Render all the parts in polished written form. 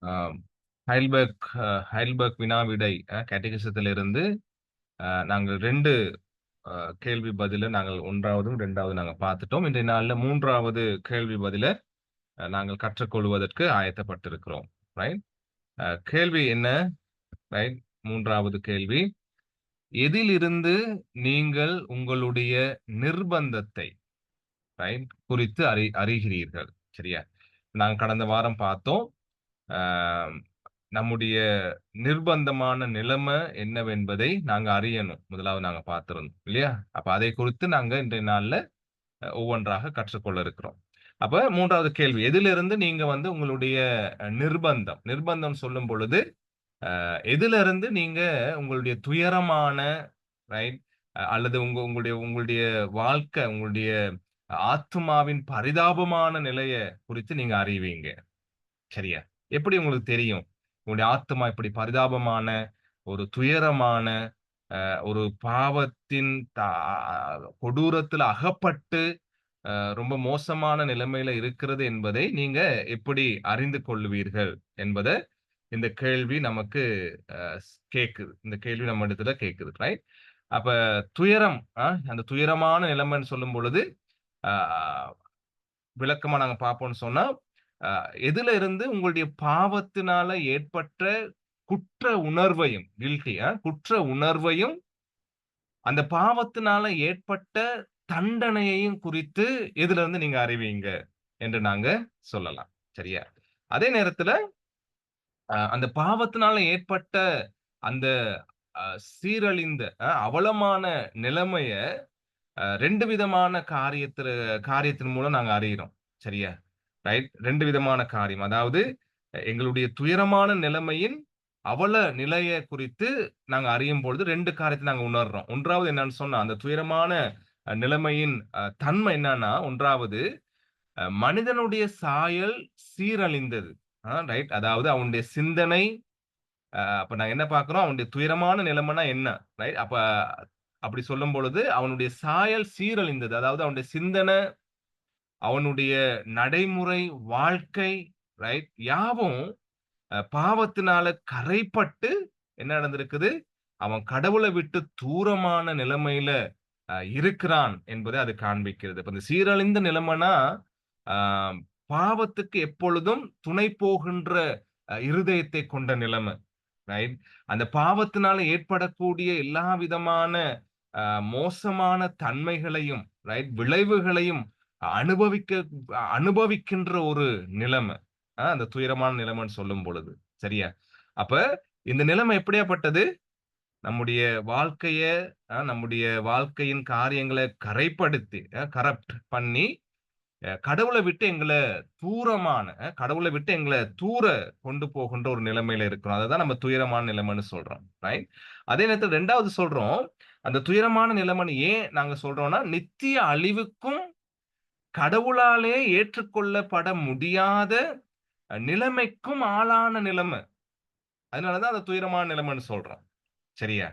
ஆம். ஹைல்பர்க் ஹைல்பர்க் வினாவிடை கேட்டகிசத்திலிருந்து நாங்கள் 2 கேள்வி பதில நாங்கள் 1வதும், 2வது நாங்க பார்த்துட்டோம். இன்றைய நாள்ல 3வது கேள்வி பதில நாங்கள் கற்றுக்கொள்வதற்கு ஆயத்தப்பட்டிருக்கிறோம். ரைட்? கேள்வி என்ன? ரைட்? 3வது கேள்வி. எதிலிருந்து நீங்கள் உங்களுடைய நிர்பந்தத்தை குறித்து அறிகிறீர்கள்? சரியா? நாங்க கடந்த வாரம் பார்த்தோம். ஆ நம்முடைய நிர்பந்தமான நிலைமை என்னவென்பதை நாங்க அறியணும். முதலாவது நாங்க பார்த்திருந்தோம். இல்லையா? அப்ப அதை குறித்து நாங்க இன்றைய நாள்ல ஒவ்வொன்றாக கற்றுக்கொள்ள இருக்கிறோம். அப்ப 3வது கேள்வி. எதிலிருந்து நீங்க உங்களுடைய நிர்பந்தம் நிர்பந்தம் சொல்லும் பொழுது, எதிலிருந்து நீங்க உங்களுடைய துயரமான ரைட் அல்லது உங்களுடைய உங்களுடைய வாழ்க்கை, உங்களுடைய ஆத்துமாவின் பரிதாபமான நிலைய குறித்து நீங்க அறிவீங்க. சரியா? எப்படி உங்களுக்கு தெரியும்? உங்களுடைய ஆத்துமா இப்படி பரிதாபமான, ஒரு துயரமான, ஒரு பாவத்தின் கொடூரத்துல அகப்பட்டு, ரொம்ப மோசமான நிலைமையில இருக்கிறது என்பதை நீங்க எப்படி அறிந்து கொள்வீர்கள்? என்பத இந்த கேள்வி நமக்கு அ கேக்குது. இந்த கேள்வி நம்மிடத்துல கேக்குது. ரைட்? அப்ப துயரம் அந்த துயரமான நிலைமைன்னு சொல்லும் பொழுது, அ விளக்கமா நாங்க பார்ப்போம்ன்னு சொன்னா, அ எதுல இருந்து உங்களுடைய பாவத்தினால ஏற்பட்ட குற்ற உணர்வையும் குற்ற உணர்வையும், அந்த பாவத்தினால ஏற்பட்ட தண்டனையையும் குறித்து எதிலிருந்து நீங்க அறிவீங்க என்று நாங்க சொல்லலாம். சரியா? அதே நேரத்துல அந்த பாவத்தினால ஏற்பட்ட அந்த சீரழிந்த அவலமான நிலைமைய 2 விதமான காரியத்தின் மூலம் நாங்க அறியிறோம். சரியா? ரைட்? 2 விதமான காரியம். அதாவது எங்களுடைய துயரமான நிலைமையின் அவல நிலைய குறித்து நாங்க அறியும் பொழுது 2 காரியத்த நாங்க உணர்றோம். 1வது என்னன்னு சொன்னா, அந்த துயரமான நிலைமையின் தன்மை என்னன்னா, 1வது மனிதனுடைய சாயல் சீரழிந்தது. ரைட்? அதாவது அவனுடைய சிந்தனை அப்ப நாங்க என்ன பார்க்கிறோம், அவனுடைய துயரமான நிலைமைன்னா என்ன? ரைட்? அப்ப அப்படி சொல்லும் பொழுது, அவனுடைய சாயல் சீரழிந்தது. அதாவது அவனுடைய சிந்தனை, அவனுடைய நடைமுறை வாழ்க்கை, ரைட்? யாவும் பாவத்தினால கரைப்பட்டு என்ன நடந்திருக்குது? அவன் கடவுள விட்டு தூரமான நிலைமையில இருக்கிறான் என்பதை அது காண்பிக்கிறது. இப்ப இந்த சீரழிந்த நிலைமைனா, ஆ பாவத்துக்கு எப்பொழுதும் துணை போகின்ற இருதயத்தை கொண்ட நிலைமை. ரைட்? அந்த பாவத்தினால ஏற்படக்கூடிய எல்லா விதமான அ மோசமான தன்மைகளையும், ரைட்? விளைவுகளையும் அனுபவிக்க அனுபவிக்கின்ற ஒரு நிலைமை. அந்த துயரமான நிலைமைன்னு சொல்லும் பொழுது. சரியா? அப்ப இந்த நிலைமை எப்படியாப்பட்டது? நம்முடைய வாழ்க்கைய நம்முடைய வாழ்க்கையின் காரியங்கள கரைப்படுத்தி, கரப்ட் பண்ணி, கடவுள விட்டு எங்கள தூரமான கடவுள விட்டு எங்கள தூர கொண்டு போகின்ற ஒரு நிலைமையில இருக்கிறோம். அததான் நம்ம துயரமான நிலைமைன்னு சொல்றோம். ரைட்? அதே நேரத்துல 2வது சொல்றோம், அந்த துயரமான நிலைமைன்னு ஏன் நாங்க சொல்றோம்னா, நித்திய அழிவுக்கும் கடவுளாலே ஏற்றுக்கொள்ளப்பட முடியாத நிலைமைக்கும் ஆளான நிலைமை. அதனால தான் அந்த துயரமான நிலைமைன்னு சொல்றோம். சரியா?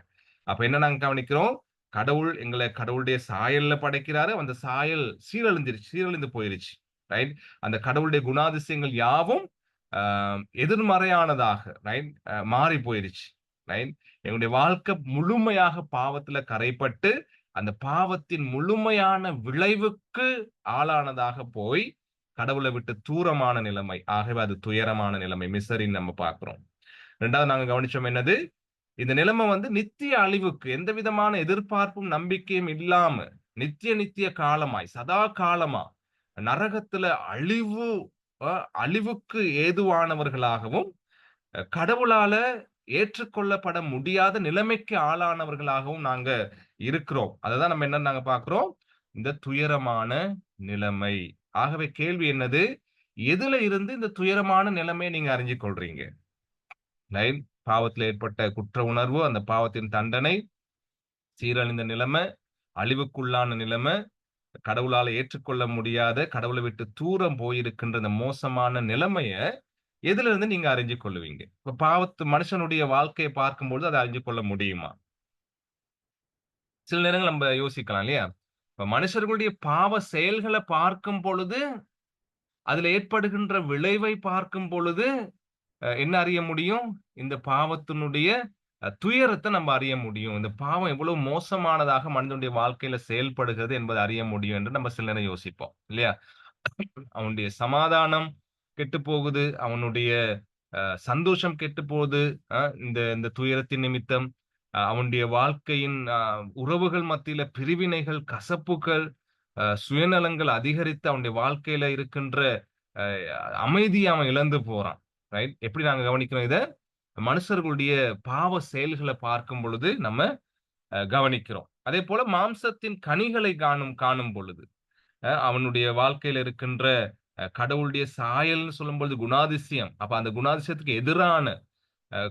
அப்ப என்ன நாங்க கவனிக்கிறோம்? கடவுள் எங்கள கடவுளுடைய சாயல்ல படைக்கிறாரு. அந்த சாயல் சீரழிந்து போயிருச்சு. ரைட்? அந்த கடவுளுடைய குணாதிசயங்கள் யாவும் அ எதிர்மறையானதாக மாறி போயிருச்சு. ரைட்? எங்களுடைய வாழ்க்கை முழுமையாக பாவத்துல கரைப்பட்டு, அந்த பாவத்தின் முழுமையான விளைவுக்கு ஆளானதாக போய், கடவுள விட்டு தூரமான நிலைமை. ஆகவே அது துயரமான நிலைமை. மிசரின்னு நம்ம பார்க்கிறோம். 2வது நாங்க கவனிச்சோம் என்னது? இந்த நிலைமை நித்திய அழிவுக்கு எந்த விதமான எதிர்பார்ப்பும், நம்பிக்கையும் இல்லாம, நித்திய காலமாய், சதா காலமா நரகத்துல அ அழிவுக்கு ஏதுவானவர்களாகவும், கடவுளால ஏற்றுக்கொள்ளப்பட முடியாத நிலைமைக்கு ஆளானவர்களாகவும் நாங்க இருக்கிறோம். அததான் நம்ம என்னன்னு நாங்க பார்க்கிறோம். இந்த துயரமான நிலைமை. ஆகவே கேள்வி என்னது? எதுல இருந்து இந்த துயரமான நிலைமைய நீங்க அறிஞ்சு கொள்றீங்க? ரைட்? பாவத்துல ஏற்பட்ட குற்ற உணர்வு, அந்த பாவத்தின் தண்டனை, சீரழிந்த நிலைமை, அழிவுக்குள்ளான நிலைமை, கடவுளால ஏற்றுக்கொள்ள முடியாத, கடவுள விட்டு தூரம் போயிருக்கின்ற இந்த மோசமான நிலைமைய, எதிலிருந்து நீங்க அறிஞ்சு கொள்ளுவீங்க? இப்ப மனுஷனுடைய வாழ்க்கைய பார்க்கும்பொழுது அத அறிஞ்சு கொள்ள முடியுமா? சில நேரங்கள் நம்ம யோசிக்கலாம் இல்லையா? இப்ப மனுஷர்களுடைய பாவ செயல்கள பார்க்கும் பொழுது, அதுல ஏற்படுகின்ற விளைவை பார்க்கும் பொழுது, என்ன அறிய முடியும்? இந்த பாவத்தினுடைய துயரத்த நம்ம அறிய முடியும். இந்த பாவம் எவ்வளவு மோசமானதாக மனிதனுடைய வாழ்க்கையில செயல்படுகிறது என்பதை அறிய முடியும் என்று நம்ம சில நேரம் யோசிப்போம். இல்லையா? அவனுடைய சமாதானம் கெட்டுப் போகுது. அவனுடைய சந்தோஷம் கெட்டுப் போகுது. இந்த இந்த துயரத்தின் நிமித்தம். அவனுடைய வாழ்க்கையின் உறவுகள் மத்தியில பிரிவினைகள், கசப்புகள், சுயநலங்கள் அதிகரித்து அவனுடைய வாழ்க்கையில இருக்கின்ற அ அமைதிய அவன் இழந்து போறான். ரைட்? எப்படி நாங்க கவனிக்கிறோம் இத? மனுஷர்களுடைய பாவ செயல்கள பார்க்கும் பொழுது நம்ம கவனிக்கிறோம். அதேபோல மாம்சத்தின் கனிகளை காணும் பொழுது அவனுடைய வாழ்க்கையில இருக்கின்ற கடவுளுடைய சாயல்ன்னு சொல்லும்போது குணாதிசயம். அப்ப அந்த குணாதிசயத்துக்கு எதிரான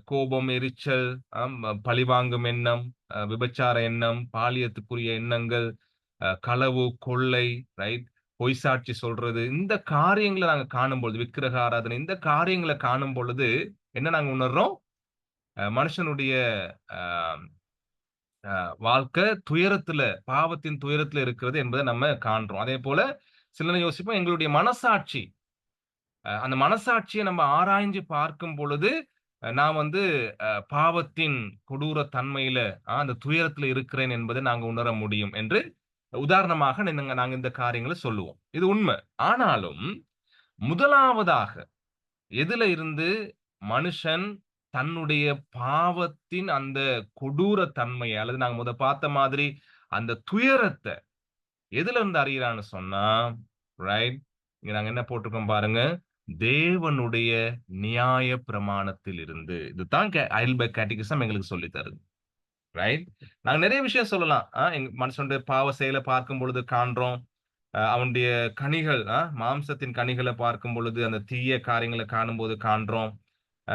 கோபம், எரிச்சல், பழிவாங்கும் எண்ணம், விபச்சார எண்ணம், பாலியத்துக்குரிய எண்ணங்கள், களவு, கொள்ளை, ரைட்? பொய் சாட்சி சொல்றது. இந்த காரியங்கள நாங்க காணும்பொழுது, விக்கிரக ஆராதனை இந்த காரியங்கள காணும் பொழுது, என்ன நாங்க உணர்றோம்? மனுஷனுடைய அ வாழ்க்கை துயரத்துல, பாவத்தின் துயரத்துல இருக்கிறது என்பதை நம்ம காண்றோம். அதேபோல சில நேரம் யோசிப்போம், எங்களுடைய மனசாட்சி, அந்த மனசாட்சிய நம்ம ஆராய்ஞ்சு பார்க்கும் பொழுது, நான் வந்து பாவத்தின் கொடூர தன்மையில, அந்த துயரத்துல இருக்கிறேன் என்பதை நாங்க உணர முடியும் என்று உதாரணமாக நாங்க இந்த காரியங்கள சொல்லுவோம். இது உண்ம. ஆனாலும், முதலாவதாக எதுல இருந்து மனுஷன் தன்னுடைய பாவத்தின் அந்த கொடூர தன்மைய, அல்லது நாங்க பார்த்த மாதிரி அந்த துயரத்த எதுல இருந்து அறியறான்னு சொன்னா, ரைட்? இங்க நாங்க என்ன போட்டிருக்கோம் பாருங்க. தேவனுடைய நியாய பிரமாணத்தில் இருந்து. இதுதான் ஹைடல்பர்க் கேட்டகிசம் எங்களுக்கு சொல்லித் தருது. ரைட்? நாங்க நெறைய விஷயம் சொல்லலாம். மனுஷனுடைய பாவ செயல பார்க்கும் பொழுது காண்றோம். அவனுடைய கனிகள், மாம்சத்தின் கனிகள பார்க்கும் பொழுது, அந்த தீய காரியங்கள காணும்போது காண்றோம்.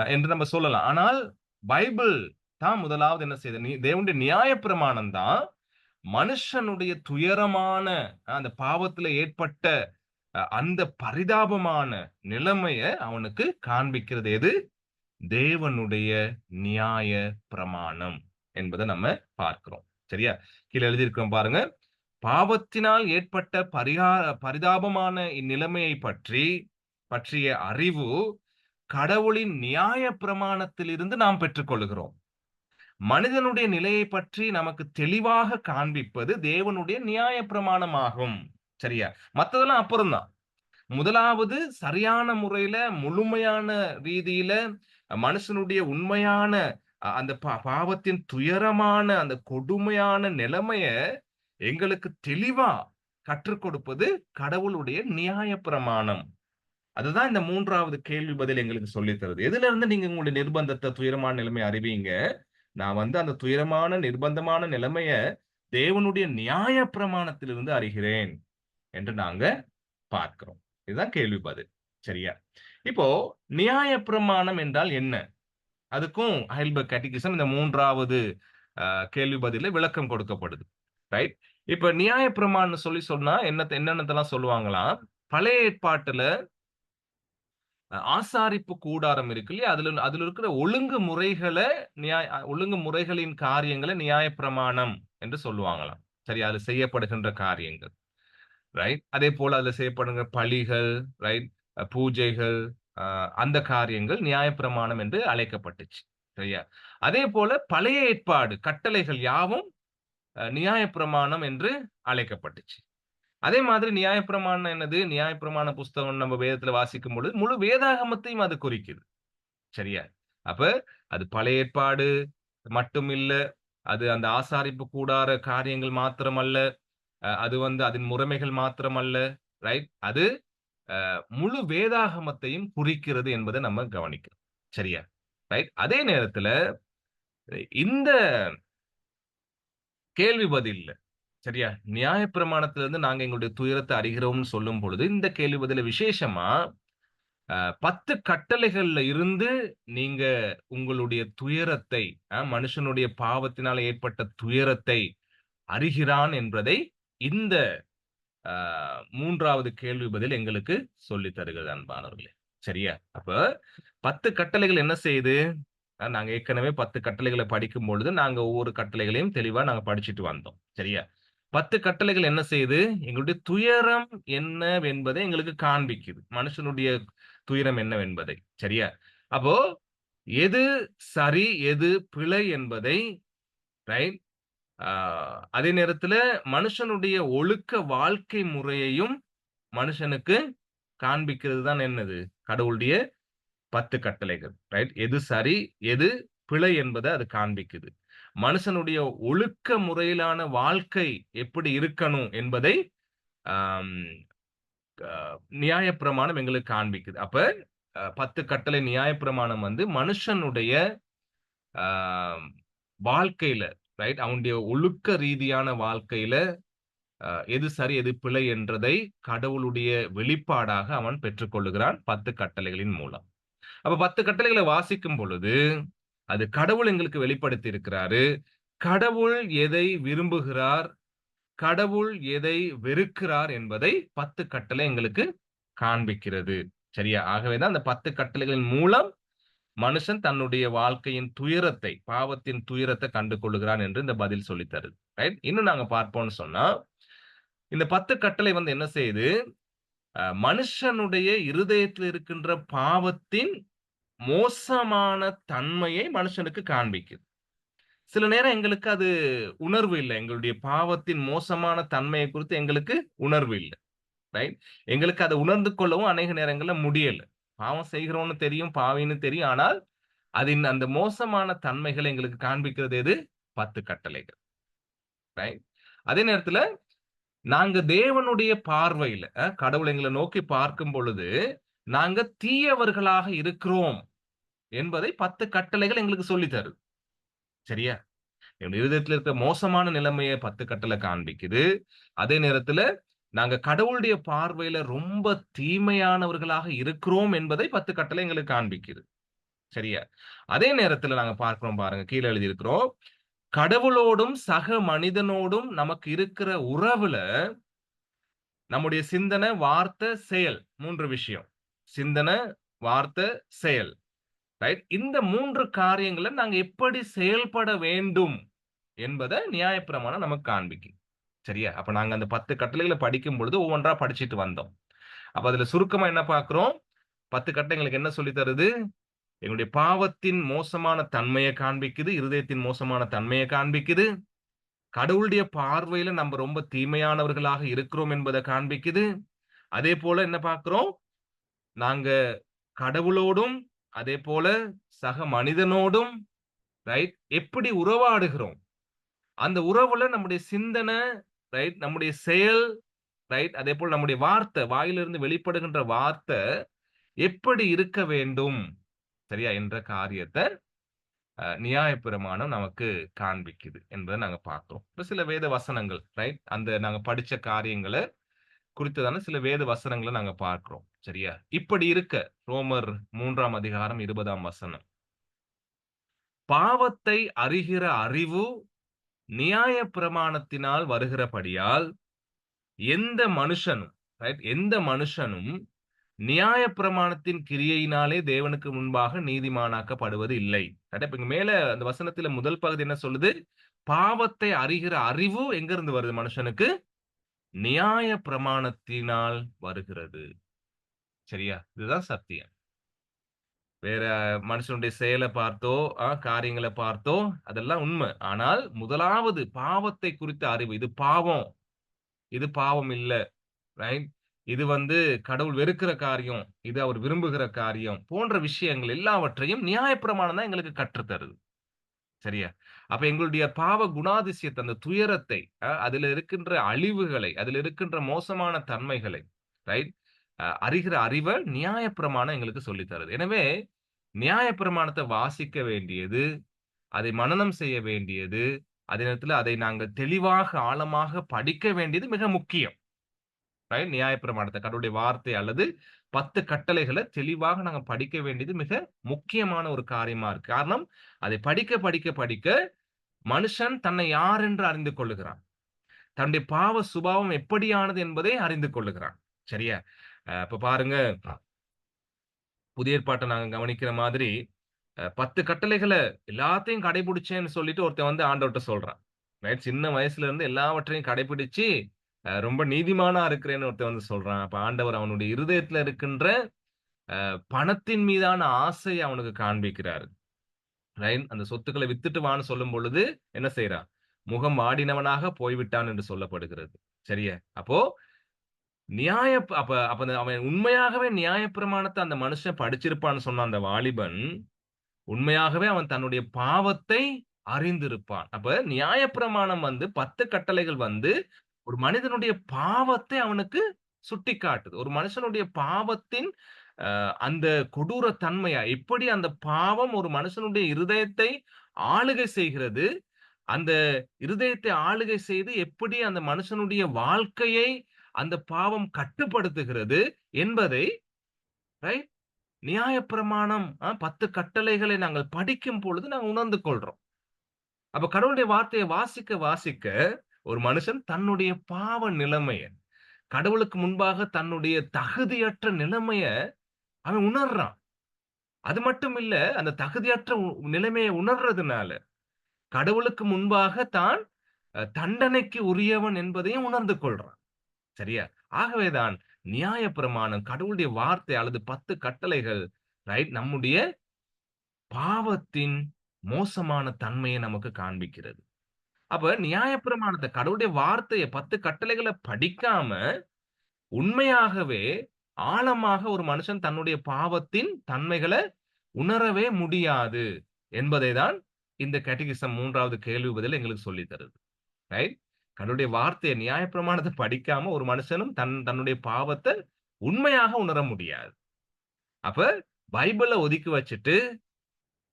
என்று நம்ம சொல்லலாம். ஆனால் பைபிள் தான் முதலாவது என்ன செய்யுது? தேவனுடைய நியாயப்பிரமாணம் தான் மனுஷனுடைய துயரமான அந்த பாவத்தில ஏற்பட்ட அந்த பரிதாபமான நிலைமைய அவனுக்கு காண்பிக்கிறது எது? தேவனுடைய நியாய பிரமாணம் என்பத நம்ம பார்க்கிறோம். சரியா? கீழ எழுதியிருக்கிறோம் பாருங்க. பாவத்தினால் ஏற்பட்ட பரிதாபமான இந்நிலைமையை பற்றிய அறிவு கடவுளின் நியாய பிரமாணத்திலிருந்து நாம் பெற்றுக்கொள்கிறோம். மனிதனுடைய நிலையை பற்றி நமக்கு தெளிவாக காண்பிப்பது தேவனுடைய நியாய பிரமாணமாகும். சரியா? மத்ததெல்லாம் அப்புறம் தான். முதலாவது சரியான முறையில, முழுமையான ரீதியில மனுஷனுடைய உண்மையான அந்த பாவத்தின் துயரமான, அந்த கொடுமையான நிலைமைய எங்களுக்கு தெளிவா கற்றுக் கொடுப்பது கடவுளுடைய நியாய பிரமாணம். அதுதான் இந்த 3வது கேள்வி பதில் எங்களுக்கு சொல்லித் தருது. எதிலிருந்து நீங்க உங்களுடைய நிர்பந்தத்த, துயரமான நிலைமைய அறிவீங்க? நான் வந்து அந்த துயரமான, நிர்பந்தமான நிலைமைய தேவனுடைய நியாய பிரமாணத்திலிருந்து அறிகிறேன் என்று நாங்க பார்க்கிறோம். இதுதான் கேள்வி பதில். சரியா? இப்போ நியாய பிரமாணம் என்றால் என்ன? அதுக்கும் ஹைடல்பர்க் கேட்டகிசம் இந்த 3வது கேள்வி பதில்ல விளக்கம் கொடுக்கப்படுது. ரைட்? இப்ப நியாய பிரமாணம்னு சொன்னா என்னென்னதெல்லாம் சொல்லுவாங்களாம்? பழைய ஏற்பாட்டுல ஆசாரிப்பு கூடாரம் இருக்கு இல்லையா? அதுல இருக்கிற ஒழுங்கு முறைகளின் காரியங்கள நியாயப்பிரமாணம் என்று சொல்லுவாங்களாம். சரியா? அதுல செய்யப்படுகின்ற காரியங்கள். ரைட்? அதேபோல அதுல செய்யப்படுகிற பலிகள், ரைட்? பூஜைகள், அ அந்த காரியங்கள் நியாயப்பிரமாணம் என்று அழைக்கப்பட்டுச்சு. சரியா? அதேபோல பழைய ஏற்பாடு கட்டளைகள் யாவும் நியாயப்பிரமாணம் என்று அழைக்கப்பட்டுச்சு. அதே மாதிரி நியாயப்பிரமாணம் என்னது? நியாயப்பிரமாண புஸ்தகம் நம்ம வேதத்துல வாசிக்கும் பொழுது, முழு வேதாகமத்தையும் அது குறிக்குது. சரியா? அப்ப அது பழைய ஏற்பாடு மட்டும் இல்ல. அது அந்த ஆசாரிப்பு கூடார காரியங்கள் மாத்திரமல்ல. அது வந்து அதன் முறைமைகள் மாத்திரமல்ல. ரைட்? அது முழு வேதாகமத்தையும் குறிக்கிறது என்பத நம்ம கவனிக்கிறோம். சரியா? ரைட்? அதே நேரத்துல இந்த கேள்வி பதில்ல சரியா? நியாயப்பிரமாணத்திலிருந்து நாங்க எங்களுடைய துயரத்த அறிகிறோம்னு சொல்லும் பொழுது, இந்த கேள்வி பதில விசேஷமா 10 கட்டளைகள்ல இருந்து நீங்க உங்களுடைய துயரத்தை, மனுஷனுடைய பாவத்தினால ஏற்பட்ட துயரத்தை அறிகிறான் என்பதை இந்த அ 3வது கேள்வி பதில் எங்களுக்கு சொல்லித் தருகிறது அன்பானவர்களே. சரியா? அப்ப 10 கட்டளைகள் என்ன செய்யுது? நாங்க ஏற்கனவே 10 கட்டளைகள படிக்கும்பொழுது, நாங்க ஒவ்வொரு கட்டளைகளையும் தெளிவா நாங்க படிச்சுட்டு வந்தோம். சரியா? 10 கட்டளைகள் என்ன செய்யுது? எங்களுடைய துயரம் என்னவென்பதை எங்களுக்கு காண்பிக்குது. மனுஷனுடைய துயரம் என்னவென்பதை. சரியா? அப்போ எது சரி, எது பிழை என்பதை ரைட் ஆ அதே நேரத்தில மனுஷனுடைய ஒழுக்க வாழ்க்கை முறையையும் மனுஷனுக்கு காண்பிக்கிறது தான் என்னது? கடவுளுடைய 10 கட்டளைகள். ரைட்? எது சரி, எது பிழை என்பத அது காண்பிக்குது. மனுஷனுடைய ஒழுக்க முறையிலான வாழ்க்கை எப்படி இருக்கணும் என்பதை ஆம் அ நியாயப்பிரமாணம் எங்களுக்கு காண்பிக்குது. அப்ப 10 கட்டளை நியாயப்பிரமாணம் வந்து மனுஷனுடைய ஆ வாழ்க்கையில ரைட்? அவனுடைய ஒழுக்க ரீதியான வாழ்க்கையில எது சரி, எது பிழை என்றதை கடவுளுடைய வெளிப்பாடாக அவன் பெற்றுக்கொள்ளுகிறான் 10 கட்டளைகளின் மூலம். அப்ப 10 கட்டளைகள வாசிக்கும் பொழுது, அது கடவுள் எங்களுக்கு வெளிப்படுத்தி இருக்கிறாரு. கடவுள் எதை விரும்புகிறார்? கடவுள் எதை வெறுக்கிறார் என்பதை 10 கட்டளை எங்களுக்கு காண்பிக்கிறது. சரியா? ஆகவே தான் அந்த 10 கட்டளைகளின் மூலம் மனுஷன் தன்னுடைய வாழ்க்கையின் துயரத்தை, பாவத்தின் துயரத்த கண்டு கொள்ளுகிறான் என்று இந்த பதில் சொல்லித் தருது. ரைட்? இன்னும் நாங்க பார்ப்போம்ன்னு சொன்னா, இந்த 10 கட்டளை வந்து என்ன செய்யுது? மனுஷனுடைய இருதயத்தில் இருக்கின்ற பாவத்தின் மோசமான தன்மையை மனுஷனுக்கு காண்பிக்குது. சில நேரம் எங்களுக்கு அது உணர்வு இல்ல. எங்களுடைய பாவத்தின் மோசமான தன்மையை குறித்து எங்களுக்கு உணர்வு இல்ல. ரைட்? எங்களுக்கு அத உணர்ந்து கொள்ளவும் அநேக நேரங்கள்ல முடியல. பாவம் செய்கிறோம்னு தெரியும், பாவின்னு தெரியும். ஆனால், அதின் அந்த மோசமான தன்மைகள எங்களுக்கு காண்பிக்கிறது எது? 10 கட்டளைகள். ரைட்? அதே நேரத்துல நாங்க தேவனுடைய பார்வையில கடவுள் எங்கள நோக்கி பார்க்கும் பொழுது, நாங்க தீயவர்களாக இருக்கிறோம் என்பதை 10 கட்டளைகள் எங்களுக்கு சொல்லித் தருது. சரியா? என்னுடைய இருதயத்துல இருக்க மோசமான நிலைமைய 10 கட்டளை காண்பிக்குது. அதே நேரத்துல நாங்க கடவுளுடைய பார்வையில ரொம்ப தீமையானவர்களாக இருக்கிறோம் என்பதை 10 கட்டளை எங்களுக்கு காண்பிக்குது. சரியா? அதே நேரத்துல நாங்க பார்க்கிறோம் பாருங்க. கீழ எழுதியிருக்கிறோம். கடவுளோடும், சக மனிதனோடும் நமக்கு இருக்கிற உறவுல நம்முடைய சிந்தனை, வார்த்தை, செயல் 3 விஷயம். சிந்தனை, வார்த்தை, செயல். ரைட்? இந்த 3 காரியங்கள நாங்க எப்படி செயல்பட வேண்டும் என்பத நியாயப்பிரமாணம் நமக்கு காண்பிக்கும். சரியா? அப்ப நாங்க அந்த 10 கட்டளைகள படிக்கும் பொழுது ஒவ்வொன்றா படிச்சுட்டு வந்தோம். அப்ப அதுல சுருக்கமா என்ன பார்க்கிறோம்? 10 கட்டளை எங்களுக்கு என்ன சொல்லி தருது? எங்களுடைய பாவத்தின் மோசமான தன்மைய காண்பிக்குது. இருதயத்தின் மோசமான தன்மைய காண்பிக்குது. கடவுளுடைய பார்வையில நம்ம ரொம்ப தீமையானவர்களாக இருக்கிறோம் என்பத காண்பிக்குது. அதேபோல என்ன பார்க்கிறோம்? நாங்க கடவுளோடும், அதேபோல சக மனிதனோடும் ரைட் எப்படி உறவாடுகிறோம்? அந்த உறவுல நம்முடைய சிந்தனை, ரைட்? நம்முடைய செயல், ரைட்? அதேபோல நம்முடைய வார்த்தை, வாயிலிருந்து வெளிப்படுகின்ற வார்த்தை எப்படி இருக்க வேண்டும்? சரியா? என்ற காரியத்த நியாயப்பிரமாணம் நமக்கு காண்பிக்குது என்பத நாங்க பார்க்கிறோம். இப்ப சில வேத வசனங்கள், ரைட்? அந்த நாங்க படிச்ச காரியங்கள குறித்ததான சில வேத வசனங்கள நாங்க பார்க்கிறோம். சரியா? இப்படி இருக்க ரோமர் 3ஆம் அதிகாரம் 20ஆம் வசனம். பாவத்தை அறிகிற அறிவு நியாயப்பிரமாணத்தினால் வருகிறபடியால், எந்த மனுஷனும் ரைட்? எந்த மனுஷனும் நியாயப்பிரமாணத்தின் கிரியையினாலே தேவனுக்கு முன்பாக நீதிமானாக்கப்படுவது இல்லை. ரைட்? இப்ப இங்க மேல அந்த வசனத்தில முதல் பகுதி என்ன சொல்லுது? பாவத்தை அறிகிற அறிவு எங்கிருந்து வருது மனுஷனுக்கு? நியாயப்பிரமாணத்தினால் வருகிறது. சரியா? இதுதான் சத்தியம். வேற மனுஷனுடைய செயல பார்த்தோ, காரியங்கள பார்த்தோ, அதெல்லாம் உண்ம. ஆனால் முதலாவது பாவத்தை குறித்த அறிவு. இது பாவம். இது பாவம் இல்ல. ரைட்? இது வந்து கடவுள் வெறுக்கிற காரியம். இது அவர் விரும்புகிற காரியம். போன்ற விஷயங்கள் எல்லாவற்றையும் நியாயப்பிரமாணம் தான் எங்களுக்கு கற்றுத் தருது. சரியா? அப்ப எங்களுடைய பாவ குணாதிசயத்த, அந்த துயரத்தை, அதில இருக்கின்ற அழிவுகளை, அதில இருக்கின்ற மோசமான தன்மைகளை, ரைட்? அறிகிற அறிவ நியாயப்பிரமாணம் எங்களுக்கு சொல்லித் தருது. எனவே, நியாயப்பிரமாணத்த வாசிக்க வேண்டியது, அதை மனனம் செய்ய வேண்டியது, அதே நேரத்தில அதை நாங்கள் தெளிவாக, ஆழமாக படிக்க வேண்டியது மிக முக்கியம். ரைட்? நியாயப்பிரமாணத்த, கடவுளுடைய வார்த்தை அல்லது 10 கட்டளைகள தெளிவாக நாங்க படிக்க வேண்டியது மிக முக்கியமான ஒரு காரியமா இருக்கு. காரணம், அதை படிக்க, படிக்க, படிக்க மனுஷன் தன்னை யார் என்று அறிந்து கொள்ளுகிறான். தன்னுடைய பாவ சுபாவம் எப்படியானது என்பதை அறிந்து கொள்ளுகிறான். சரியா? இப்ப பாருங்க, புதிய ஏற்பாட்ட நாங்க கவனிக்கிற மாதிரி, 10 கட்டளைகள எல்லாத்தையும் கடைபிடிச்சேன்னு சொல்லிட்டு ஒருத்தன் வந்து ஆண்டவர்ட்ட சொல்றான். ரைட்? சின்ன வயசுல இருந்து எல்லாவற்றையும் கடைபிடிச்சு, ரொம்ப நீதிமானா இருக்கிறேன்னு ஒருத்தன் வந்து சொல்றான். அப்ப ஆண்டவர் அவனுடைய இருதயத்துல இருக்கின்ற பணத்தின் மீதான ஆசை அவனுக்கு காண்பிக்கிறாரு. ரைட். அந்த சொத்துக்களை வித்துட்டு வான்னு சொல்லும் பொழுது என்ன செய்றான்? முகம் வாடினவனாக போய்விட்டான் என்று சொல்லப்படுகிறது. சரியா? அப்போ அப்ப அப்ப அவன் உண்மையாகவே நியாயப்பிரமாணத்த அந்த மனுஷன் படிச்சிருப்பான்னு சொன்ன அந்த வாலிபன், உண்மையாகவே அவன் தன்னுடைய பாவத்தை அறிந்திருப்பான். அப்ப நியாயப்பிரமாணம் 10 கட்டளைகள் ஒரு மனிதனுடைய பாவத்தை அவனுக்கு சுட்டிக்காட்டுது. ஒரு மனுஷனுடைய பாவத்தின் அந்த கொடூர தன்மையா, எப்படி அந்த பாவம் ஒரு மனுஷனுடைய இருதயத்தை ஆளுகை செய்கிறது. அந்த இருதயத்தை ஆளுகை செய்து எப்படி அந்த மனுஷனுடைய வாழ்க்கையை அந்த பாவம் கட்டுப்படுத்துகிறது என்பதை ரைட் நியாயப்பிரமாணம் 10 கட்டளைகளை நாங்கள் படிக்கும் பொழுது நாங்க உணர்ந்து கொள்றோம். அப்ப கடவுளுடைய வார்த்தையை வாசிக்க வாசிக்க ஒரு மனுஷன் தன்னுடைய பாவ நிலைமைய, கடவுளுக்கு முன்பாக தன்னுடைய தகுதியற்ற நிலைமைய அவன் உணர்றான். அது மட்டும் இல்ல, அந்த தகுதியற்ற நிலைமையை உணர்றதுனால, கடவுளுக்கு முன்பாக தான் தண்டனைக்கு உரியவன் என்பதையும் உணர்ந்து கொள்றான். சரியா? ஆகவேதான் நியாயப்பிரமாணம், கடவுளுடைய வார்த்தை அல்லது 10 கட்டளைகள் ரைட் நம்முடைய பாவத்தின் மோசமான தன்மையை நமக்கு காண்பிக்கிறது. அப்ப நியாயப்பிரமாணத்த கடவுளுடைய வார்த்தைய 10 கட்டளைகள படிக்காம, உண்மையாகவே ஆழமாக ஒரு மனுஷன் தன்னுடைய பாவத்தின் தன்மைகள உணரவே முடியாது என்பதை தான் இந்த கேட்டகிசம் 3வது கேள்வி பதில் எங்களுக்கு சொல்லித் தருது. ரைட்? கடவுளுடைய வார்த்தைய நியாயப்பிரமாணத்த படிக்காம ஒரு மனுஷனும் தன்னுடைய பாவத்த உண்மையாக உணர முடியாது. அப்ப பைபிள ஒதுக்கி வச்சுட்டு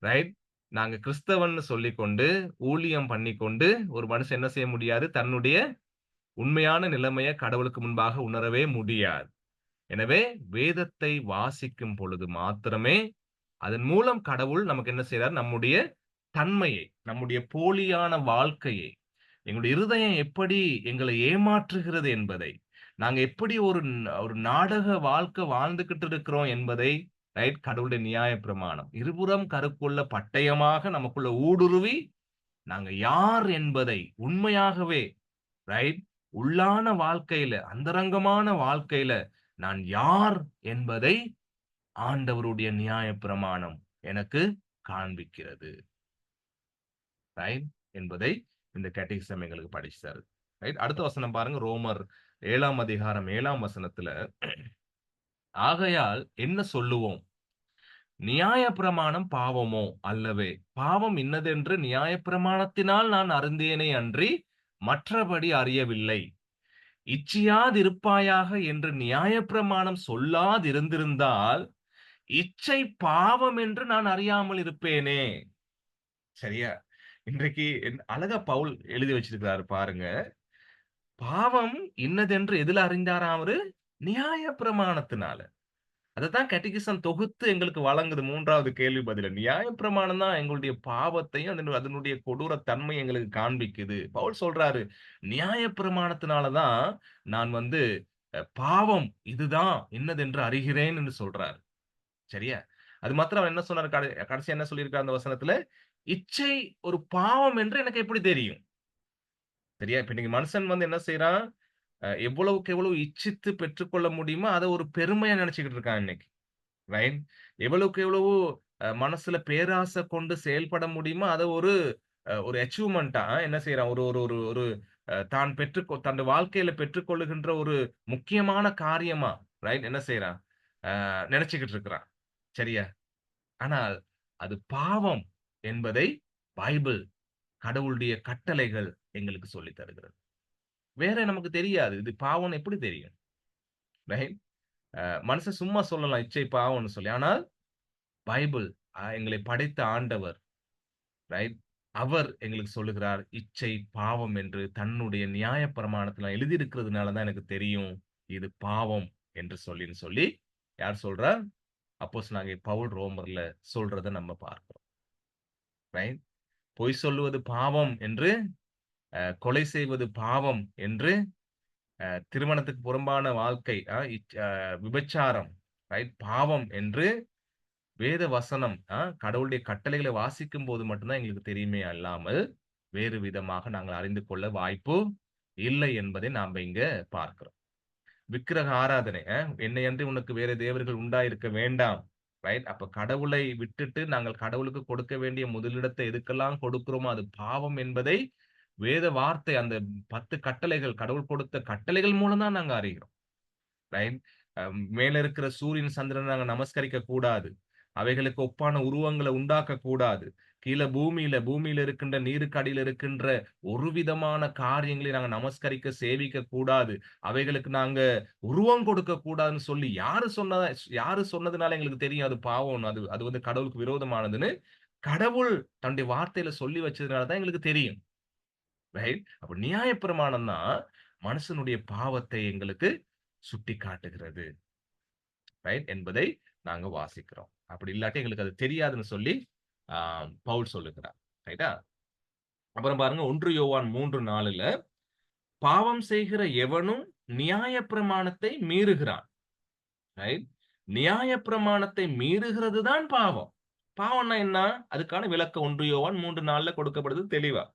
ரைட்? நாங்க கிறிஸ்தவன்னு சொல்லிக்கொண்டு, ஊழியம் பண்ணிக்கொண்டு ஒரு மனுஷன் என்ன செய்ய முடியாது? தன்னுடைய உண்மையான நிலைமைய கடவுளுக்கு முன்பாக உணரவே முடியாது. எனவே வேதத்தை வாசிக்கும் பொழுது மாத்திரமே, அதன் மூலம் கடவுள் நமக்கு என்ன செய்றார்? நம்முடைய தன்மையை, நம்முடைய போலியான வாழ்க்கையை, எங்களுடைய இருதயம் எப்படி எங்களை ஏமாற்றுகிறது என்பதை, நாங்க எப்படி ஒரு நாடக வாழ்க்கை வாழ்ந்துகிட்டு இருக்கிறோம் என்பதை, ரைட் கடவுளுடைய நியாயப்பிரமாணம். இருபுறம் கருக்குள்ள பட்டயமாக நமக்குள்ள ஊடுருவி, நாங்க யார் என்பதை உண்மையாகவே ரைட் உள்ளான வாழ்க்கையில, அந்தரங்கமான வாழ்க்கையில நான் யார் என்பதை ஆண்டவருடைய நியாயப்பிரமாணம் எனக்கு காண்பிக்கிறது. ரைட் என்பதை இந்த கேட்டகிசம் எங்களுக்கு படிச்சு தருது. ரைட். அடுத்த வசனம் பாருங்க. ரோமர் 7ஆம் அதிகாரம் 7ஆம் வசனத்துல, ஆகையால் என்ன சொல்லுவோம்? நியாயப்பிரமாணம் பாவமோ? அல்லவே. பாவம் இன்னதென்று நியாயப்பிரமாணத்தினால் நான் அறிந்தேனே அன்றி மற்றபடி அறியவில்லை. இச்சியாதிருப்பாயாக என்று நியாயப்பிரமாணம் சொல்லாதிருந்திருந்தால், இச்சை பாவம் என்று நான் அறியாமல் இருப்பேனே. சரியா? இன்றைக்கு அழகா பவுல் எழுதி வச்சிருக்கிறாரு பாருங்க. பாவம் இன்னதென்று எதுல அறிந்தாராம் அவரு? நியாயப்பிரமாணத்தினால. அதத்தான் கேட்டகிசம் தொகுத்து எங்களுக்கு வழங்குது 3வது கேள்வி பதில. நியாயப்பிரமாணம் தான் எங்களுடைய பாவத்தையும், அதனுடைய கொடூர தன்மை எங்களுக்கு காண்பிக்குது. பவுல் சொல்றாரு, நியாயப்பிரமாணத்தினால தான் நான் பாவம் இதுதான் இன்னதென்று அறிகிறேன் என்று சொல்றாரு. சரியா? அது மாத்திரம் அவர் என்ன சொன்னாரு? கடைசியா என்ன சொல்லியிருக்காரு அந்த வசனத்துல? இச்சை ஒரு பாவம் என்று எனக்கு எப்படி தெரியும்? சரியா? இப்ப இன்னைக்கு மனுஷன் என்ன செய்றான்? எவ்வளவுக்கு எவ்வளவு இச்சித்து பெற்றுக்கொள்ள முடியுமோ, அத ஒரு பெருமையா நெனச்சுக்கிட்டு இருக்கான் இன்னைக்கு. ரைட்? எவ்வளவுக்கு எவ்வளவு மனசுல பேராசை கொண்டு செயல்பட முடியுமோ, அத ஒரு அச்சீவ்மென்ட்டா என்ன செய்றான்? ஒரு ஒரு ஒரு ஒரு தான் தன் வாழ்க்கையில பெற்றுக்கொள்ளுகின்ற ஒரு முக்கியமான காரியமா, ரைட்? என்ன செய்றான்? நெனச்சுக்கிட்டு இருக்கிறான். சரியா? ஆனால் அது பாவம் என்பதை பைபிள், கடவுளுடைய கட்டளைகள் எங்களுக்கு சொல்லித் தருகிறது. வேற நமக்கு தெரியாது. இது பாவம்னு எப்படி தெரியும்? ரைட்? மனுஷன் சும்மா சொல்லலாம் இச்சை பாவம்ன்னு சொல்லி. ஆனால் பைபிள் எங்களை படைத்த ஆண்டவர் ரைட்? அவர் எங்களுக்கு சொல்லுகிறார், இச்சை பாவம் என்று தன்னுடைய நியாயப்பிரமாணத்துல எழுதியிருக்கிறதுனால தான் எனக்கு தெரியும். இது பாவம் என்று சொல்லி யார் சொல்றா? அப்போஸ்தலனாகிய பவுல் ரோமர்ல சொல்றத நம்ம பார்க்கிறோம். ரைட்? பொய் சொல்லுவது பாவம் என்று, கொலை செய்வது பாவம் என்று, திருமணத்துக்கு புறம்பான வாழ்க்கை, விபச்சாரம் ரைட் பாவம் என்று வேத வசனம் கடவுளுடைய கட்டளைகளை வாசிக்கும்போது மட்டும் தான் எங்களுக்கு தெரியுமே அல்லாமல், வேறு விதமாக நாங்கள் அறிந்து கொள்ள வாய்ப்பு இல்லை என்பதை நாம இங்க பார்க்கிறோம். விக்கிரக ஆராதனை. என்னையன்றி உனக்கு வேற தேவர்கள் உண்டாயிருக்க வேண்டாம். ரைட். அப்ப கடவுளை விட்டுட்டு நாங்கள் கடவுளுக்கு கொடுக்க வேண்டிய முதலிடத்தை எதுக்கெல்லாம் கொடுக்கிறோமோ அது பாவம் என்பதை வேத வார்த்தை அந்த 10 கட்டளைகள் கடவுள் கொடுத்த கட்டளைகள் மூலம் தான் நாங்க அறிகிறோம். ரைட். மேல இருக்கிற சூரியன், சந்திரனை நாங்க நமஸ்கரிக்க கூடாது. அவைகளுக்கு ஒப்பான உருவங்கள உண்டாக்கக் கூடாது. கீழ பூமியில இருக்கின்ற நீருக்கு அடியில இருக்கின்ற ஒரு விதமான காரியங்களை நாங்க நமஸ்கரிக்க, சேவிக்க கூடாது. அவைகளுக்கு நாங்க உருவம் கொடுக்கக் கூடாதுன்னு சொல்லி யாரு சொன்னதுனால எங்களுக்கு தெரியும் அது பாவம்ன்னு. அது அது வந்து கடவுளுக்கு விரோதமானதுன்னு கடவுள் தன்னுடைய வார்த்தையில சொல்லி வச்சதுனால தான் எங்களுக்கு தெரியும். ரைட். அப்ப நியாயப்பிரமாணம் தான் மனுஷனுடைய பாவத்தை எங்களுக்கு சுட்டிக்காட்டுகிறது. ரைட் என்பதை நாங்க வாசிக்கிறோம். அப்படி இல்லாட்டி எங்களுக்கு அது தெரியாதுன்னு சொல்லி ஆ பவுல் சொல்லுகிறார். ரைட்டா? அப்புறம் பாருங்க 1 யோவான் 3:4ல பாவம் செய்கிற எவனும் நியாயப்பிரமாணத்தை மீறுகிறான். ரைட்? நியாயப்பிரமாணத்தை மீறுகிறது தான் பாவம். பாவம்னா என்ன? அதுக்கான விளக்கம் 1 யோவான் 3:4ல கொடுக்கப்படுது தெளிவா.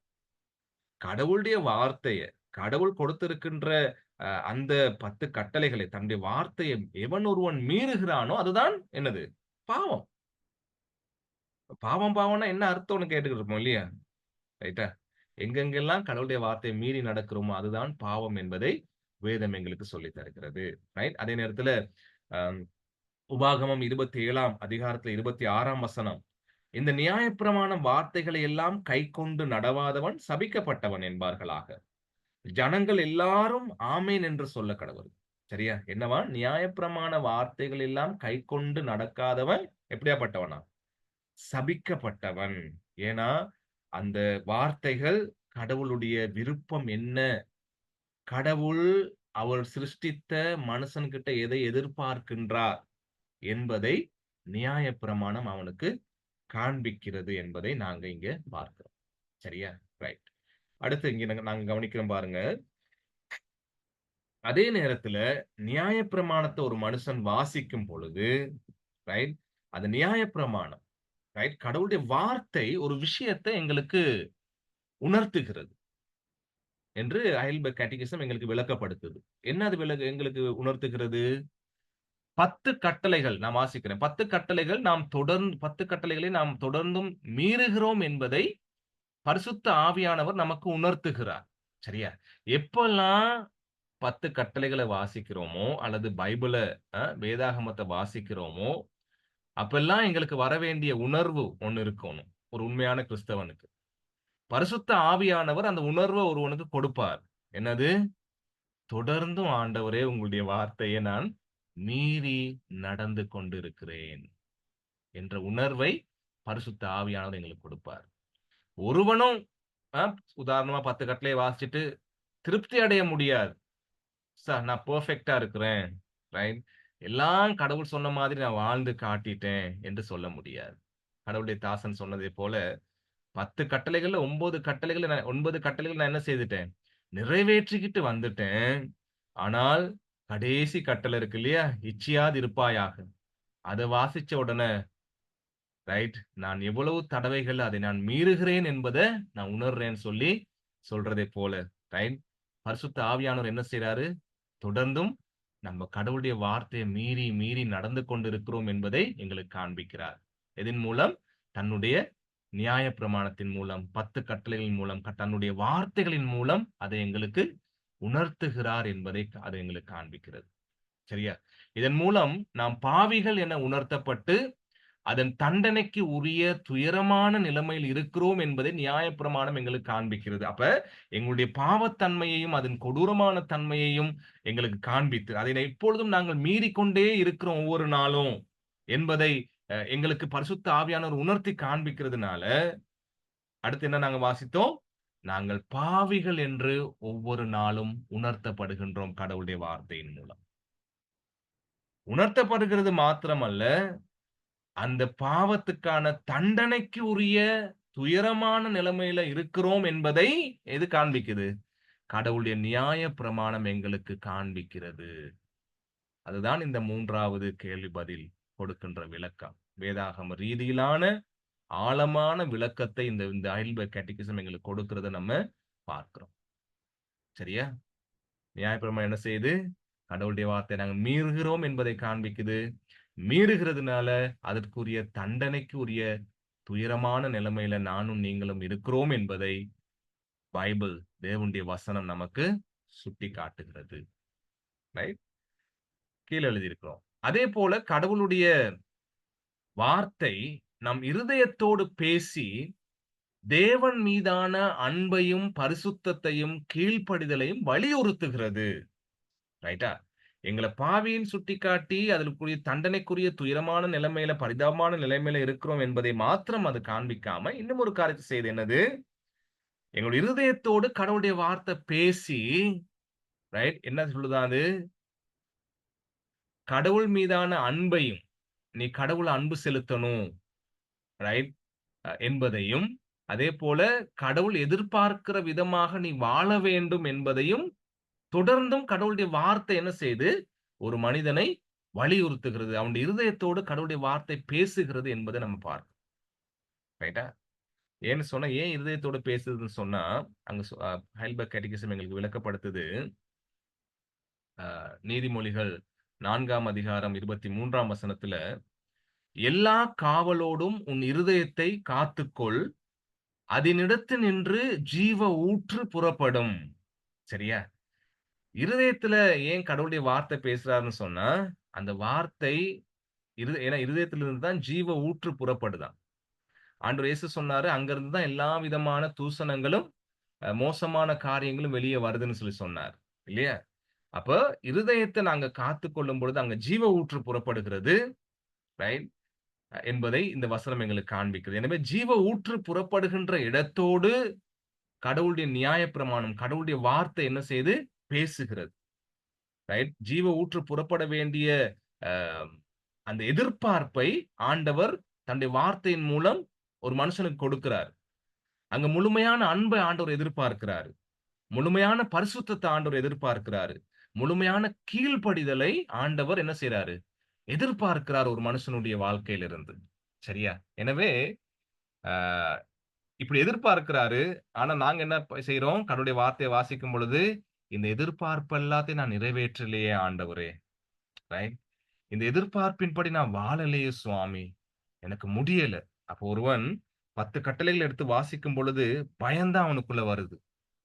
கடவுளுடைய வார்த்தைய, கடவுள் கொடுத்திருக்கின்ற அந்த 10 கட்டளைகளை, தன்னுடைய வார்த்தைய எவன் ஒருவன் மீறுகிறானோ, அதுதான் என்னது? பாவம். பாவம் பாவம்னா என்ன அர்த்தம்னு கேட்டுக்கிட்டு இருப்போம் இல்லையா? ரைட்டா? எங்கெங்கெல்லாம் கடவுளுடைய வார்த்தையை மீறி நடக்கிறோமோ, அதுதான் பாவம் என்பதை வேதம் எங்களுக்கு சொல்லித் தருகிறது. ரைட்? அதே நேரத்துல அ உபாகமம் 27ஆம் அதிகாரத்துல 26ஆம் வசனம். இந்த நியாயப்பிரமாண வார்த்தைகளை எல்லாம் கைக்கொண்டு நடவாதவன் சபிக்கப்பட்டவன் என்பார்களாக. ஜனங்கள் எல்லாரும் ஆமென் என்று சொல்ல கடவுள். சரியா? என்னவா? நியாயப்பிரமாண வார்த்தைகள் எல்லாம் கைக்கொண்டு நடக்காதவன் எப்படியாப்பட்டவனா? சபிக்கப்பட்டவன். ஏன்னா, அந்த வார்த்தைகள் கடவுளுடைய விருப்பம் என்ன? கடவுள் அவர் சிருஷ்டித்த மனுஷன்கிட்ட எதை எதிர்பார்க்கின்றார் என்பதை நியாயப்பிரமாணம் அவனுக்கு காண்பிக்கிறது என்பதை நாங்க இங்க பார்க்கிறோம். சரியா? ரைட். அடுத்து இங்க நாங்க கவனிக்கிறோம் பாருங்க. அதே நேரத்துல நியாயப்பிரமாணத்த ஒரு மனுஷன் வாசிக்கும் பொழுது, ரைட்? அந்த நியாயப்பிரமாணம், ரைட்? கடவுளுடைய வார்த்தை ஒரு விஷயத்த எங்களுக்கு உணர்த்துகிறது என்று ஹைடல்பர்க் கேட்டகிசம் எங்களுக்கு விளக்கப்படுத்துது. என்ன அது எங்களுக்கு உணர்த்துகிறது? 10 கட்டளைகள் நான் வாசிக்கிறேன். 10 கட்டளைகள் 10 கட்டளைகளை நாம் தொடர்ந்தும் மீறுகிறோம் என்பதை பரிசுத்த ஆவியானவர் நமக்கு உணர்த்துகிறார். சரியா? எப்பல்லாம் 10 கட்டளைகள வாசிக்கிறோமோ, அல்லது பைபிள வேதாகமத்த வாசிக்கிறோமோ, அப்பல்லாம் எங்களுக்கு வரவேண்டிய உணர்வு ஒண்ணு இருக்கணும். ஒரு உண்மையான கிறிஸ்தவனுக்கு. பரிசுத்த ஆவியானவர் அந்த உணர்வ ஒருவனுக்கு கொடுப்பார். என்னது? தொடர்ந்தும் ஆண்டவரே உங்களுடைய வார்த்தையை நான் மீறி நடந்து கொண்டிருக்கிறேன் என்ற உணர்வை பரிசுத்த ஆவியானவர் எங்களுக்கு கொடுப்பார். ஒருவனும் அ உதாரணமா 10 கட்டளைய வாசிச்சுட்டு திருப்தி அடைய முடியாது. நான் பெர்ஃபெக்ட்டா இருக்கிறேன். ரைட். எல்லாம் கடவுள் சொன்ன மாதிரி நான் வாழ்ந்து காட்டிட்டேன் என்று சொல்ல முடியாது. கடவுளுடைய தாசன் சொன்னதைப் போல 10 கட்டளைகள்ல 9 கட்டளைகள் நான் என்ன செய்துட்டேன்? நிறைவேற்றிக்கிட்டு வந்துட்டேன். ஆனால் கடைசி கட்டளை இருக்கு இல்லையா? இச்சியாதிருப்பாயாக. அத வாசிச்ச உடனே, ரைட். நான் எவ்வளவு தடவைகள் அதை நான் மீறுகிறேன் என்பத நான் உணர்றேன்னு சொல்லி சொல்றதைப் போல, ரைட். பரிசுத்த ஆவியானவர் என்ன செய்றாரு? தொடர்ந்தும் நம்ம கடவுளுடைய வார்த்தைய மீறி, மீறி நடந்து கொண்டிருக்கிறோம் என்பதை எங்களுக்கு காண்பிக்கிறார். எதின் மூலம்? தன்னுடைய நியாயப்பிரமாணத்தின் மூலம், 10 கட்டளைகளின் மூலம், தன்னுடைய வார்த்தைகளின் மூலம் அதை எங்களுக்கு உணர்த்துகிறார் என்பதை அது எங்களுக்கு காண்பிக்கிறது. சரியா? இதன் மூலம் நாம் பாவிகள் என உணர்த்தப்பட்டு, அதன் தண்டனைக்கு உரிய துயரமான நிலைமையில் இருக்கிறோம் என்பதை நியாயப்பிரமாணம் எங்களுக்கு காண்பிக்கிறது. அப்ப எங்களுடைய பாவத்தன்மையையும், அதன் கொடூரமான தன்மையையும் எங்களுக்கு காண்பித்து, அதை இப்பொழுதும் நாங்கள் மீறிக்கொண்டே இருக்கிறோம் ஒவ்வொரு நாளும் என்பதை எங்களுக்கு பரிசுத்த ஆவியானவர் உணர்த்தி காண்பிக்கிறதுனால, அடுத்து என்ன நாங்க வாசித்தோம்? நாங்கள் பாவிகள் என்று ஒவ்வொரு நாளும் உணர்த்தப்படுகின்றோம் கடவுளுடைய வார்த்தையின் மூலம். உணர்த்தப்படுகிறது மாத்திரமல்ல, அந்த பாவத்துக்கான தண்டனைக்கு உரிய துயரமான நிலைமையில இருக்கிறோம் என்பதை எது காண்பிக்குது? கடவுளுடைய நியாயப்பிரமாணம் எங்களுக்கு காண்பிக்கிறது. அதுதான் இந்த 3வது கேள்வி பதில் கொடுக்கின்ற விளக்கம். வேதாகம ரீதியிலான ஆழமான விளக்கத்தை இந்த இந்த ஹைடல்பர்க் கேட்டகிசம் எங்களுக்கு கொடுக்கிறத நம்ம பார்க்கிறோம். சரியா? நியாயப்பிரமாணம் என்ன செய்யுது? கடவுளுடைய வார்த்தையை நாங்க மீறுகிறோம் என்பதை காண்பிக்குது. மீறுகிறதுனால அதற்குரிய தண்டனைக்கு உரிய துயரமான நிலைமையில நானும் நீங்களும் இருக்கிறோம் என்பதை பைபிள், தேவனுடைய வசனம் நமக்கு சுட்டிக்காட்டுகிறது. ரைட்? கீழ எழுதியிருக்கிறோம். அதேபோல கடவுளுடைய வார்த்தை நம் இருதயத்தோடு பேசி, தேவன் மீதான அன்பையும், பரிசுத்தத்தையும், கீழ்ப்படிதலையும் வலியுறுத்துகிறது. ரைட்டா? எங்கள பாவின்னு சுட்டிக்காட்டி, அதற்குரிய தண்டனைக்குரிய துயரமான நிலைமையில, பரிதாபமான நிலைமையில இருக்கிறோம் என்பதை மாத்திரம் அது காண்பிக்காம, இன்னும் ஒரு காரியத்தை செய்யுது. என்னது? எங்களுடைய இருதயத்தோடு கடவுளுடைய வார்த்தை பேசி, ரைட்? என்ன சொல்லுதாம் அது? கடவுள் மீதான அன்பையும், நீ கடவுள அன்பு செலுத்தணும், ரைட்? என்பதையும், அதேபோல கடவுள் எதிர்பார்க்கிற விதமாக நீ வாழ வேண்டும் என்பதையும், தொடர்ந்தும் கடவுளுடைய வார்த்தை என்ன செய்யுது? ஒரு மனிதனை வலியுறுத்துகிறது. அவனுடைய இருதயத்தோடு கடவுளுடைய வார்த்தை பேசுகிறது என்பதை நம்ம பார்க்கிறோம். ரைட்டா? ஏன்னு சொன்னா, ஏன் இருதயத்தோடு பேசுதுன்னு சொன்னா, அங்க ஹைல்பர்க் கேட்டகிசம் எங்களுக்கு விளக்கப்படுத்துது. நீதிமொழிகள் 4ஆம் அதிகாரம் 23ஆம் வசனத்துல, எல்லா காவலோடும் உன் இருதயத்தை காத்துக்கொள், அதனிடத்தினின்று ஜீவ ஊற்று புறப்படும். சரியா? இருதயத்துல ஏன் கடவுளுடைய வார்த்தை பேசுறாருன்னு சொன்னா, அந்த வார்த்தை ஏன்னா இருதயத்திலிருந்து தான் ஜீவ ஊற்று புறப்படுதாம். ஆண்டவர் இயேசு சொன்னாரு, அங்கிருந்து தான் எல்லா விதமான தூசணங்களும், மோசமான காரியங்களும் வெளிய வருதுன்னு சொல்லி சொன்னார். இல்லையா? அப்ப இருதயத்த நாங்க காத்துக்கொள்ளும் பொழுது, அங்க ஜீவ ஊற்று புறப்படுகிறது. ரைட்? என்பதை இந்த வசனம் எங்களுக்கு காண்பிக்குது. எனவே ஜீவ ஊற்று புறப்படுகின்ற இடத்தோடு கடவுளுடைய நியாயப்பிரமாணம், கடவுளுடைய வார்த்தை என்ன செய்யுது? பேசுகிறது. ரைட்? ஜீவ ஊற்று புறப்பட வேண்டிய அ அந்த எதிர்பார்ப்பை ஆண்டவர் தன்னுடைய வார்த்தையின் மூலம் ஒரு மனுஷனுக்கு கொடுக்கிறார். அங்க முழுமையான அன்பை ஆண்டவர் எதிர்பார்க்கிறாரு. முழுமையான பரிசுத்தத்த ஆண்டவர் எதிர்பார்க்கிறாரு. முழுமையான கீழ்ப்படிதலை ஆண்டவர் என்ன செய்றாரு? எதிர்பார்க்கிறார் ஒரு மனுஷனுடைய வாழ்க்கையிலிருந்து. சரியா? எனவே, அ இப்படி எதிர்பார்க்கிறாரு. ஆனா நாங்க என்ன செய்றோம்? கடவுளுடைய வார்த்தைய வாசிக்கும் பொழுது, இந்த எதிர்பார்ப்பு எல்லாத்தையும் நான் நிறைவேற்றலையே ஆண்டவரே! ரைட்? இந்த எதிர்பார்ப்பின்படி நான் வாழலையே சுவாமி! எனக்கு முடியல. அப்போ ஒருவன் 10 கட்டளைகள் எடுத்து வாசிக்கும் பொழுது, பயம் தான் அவனுக்குள்ள வருது.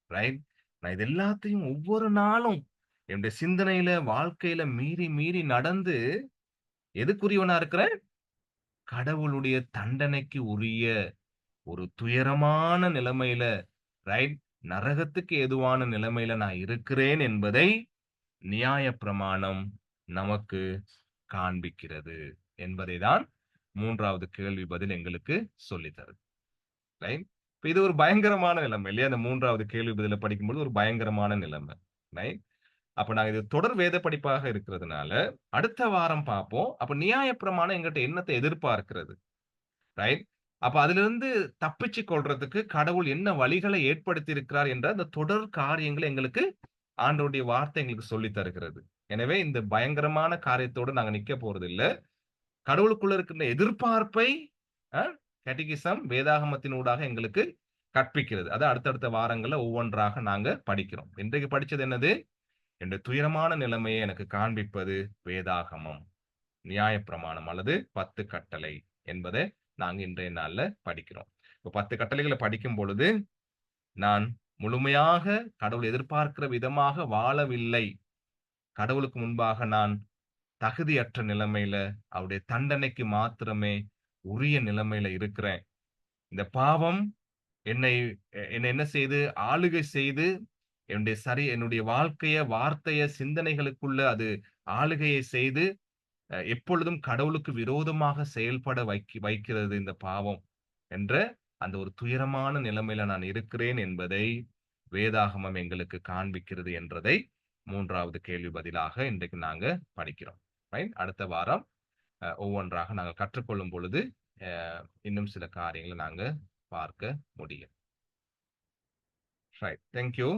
ரைட்? நான் இது எல்லாத்தையும் ஒவ்வொரு நாளும் என்னுடைய சிந்தனையில, வாழ்க்கையில மீறி, மீறி நடந்து எதுக்குரியவனா இருக்கிறேன்? கடவுளுடைய தண்டனைக்கு உரிய ஒரு துயரமான நிலைமையில, ரைட்? நரகத்துக்கு ஏதுவான நிலைமையில நான் இருக்கிறேன் என்பதை நியாயப்பிரமாணம் நமக்கு காண்பிக்கிறது என்பதை தான் 3வது கேள்வி பதில் எங்களுக்கு சொல்லித் தருது. ரைட்? இப்ப இது ஒரு பயங்கரமான நிலைமை இல்லையா? அந்த 3வது கேள்வி பதில படிக்கும்போது ஒரு பயங்கரமான நிலைமை. ரைட்? அப்ப நாங்க இது தொடர் வேத படிப்பாக இருக்கிறதுனால, அடுத்த வாரம் பார்ப்போம். அப்ப நியாயப்பிரமாணம் எங்கிட்ட என்னத்த எதிர்பார்க்கிறது? ரைட்? அப்ப அதிலிருந்து தப்பிச்சுக் கொள்றதுக்கு கடவுள் என்ன வழிகளை ஏற்படுத்தி இருக்கிறார் என்ற அந்த தொடர் காரியங்களை எங்களுக்கு ஆண்டவருடைய வார்த்தை எங்களுக்கு சொல்லித் தருகிறது. எனவே இந்த பயங்கரமான காரியத்தோடு நாங்க நிக்க போறதில்ல. கடவுளுக்குள்ள இருக்கின்ற எதிர்பார்ப்பை அ கேட்டகிசம் வேதாகமத்தினூடாக எங்களுக்கு கற்பிக்கிறது. அத அடுத்தடுத்த வாரங்கள்ல ஒவ்வொன்றாக நாங்க படிக்கிறோம். இன்றைக்கு படிச்சது என்னது? என்னுடைய துயரமான நிலைமையை எனக்கு காண்பிப்பது வேதாகமம், நியாயப்பிரமாணம் அல்லது 10 கட்டளை என்பதை நாங்க இன்றைய நாள்ல படிக்கிறோம். இப்ப 10 கட்டளைகள படிக்கும் பொழுது, நான் முழுமையாக கடவுள் எதிர்பார்க்கிற விதமாக வாழவில்லை. கடவுளுக்கு முன்பாக நான் தகுதியற்ற நிலைமையில, அவருடைய தண்டனைக்கு மாத்திரமே உரிய நிலைமையில இருக்கிறேன். இந்த பாவம் என்னை என்னை என்ன செய்து ஆளுகை செய்து, என்னுடைய வாழ்க்கைய, வார்த்தைய, சிந்தனைகளுக்குள்ள அது ஆளுகையை செய்து, எப்பொழுதும் கடவுளுக்கு விரோதமாக செயல்பட வைக்கிறது இந்த பாவம் என்ற அந்த ஒரு துயரமான நிலைமையில நான் இருக்கிறேன் என்பதை வேதாகமம் எங்களுக்கு காண்பிக்கிறது என்றதை 3வது கேள்வி பதிலாக இன்றைக்கு நாங்க படிக்கிறோம். ரைட்? அடுத்த வாரம் ஒவ்வொன்றாக நாங்க கற்றுக்கொள்ளும் பொழுது, அ இன்னும் சில காரியங்கள நாங்க பார்க்க முடியும். ரைட். Thank you.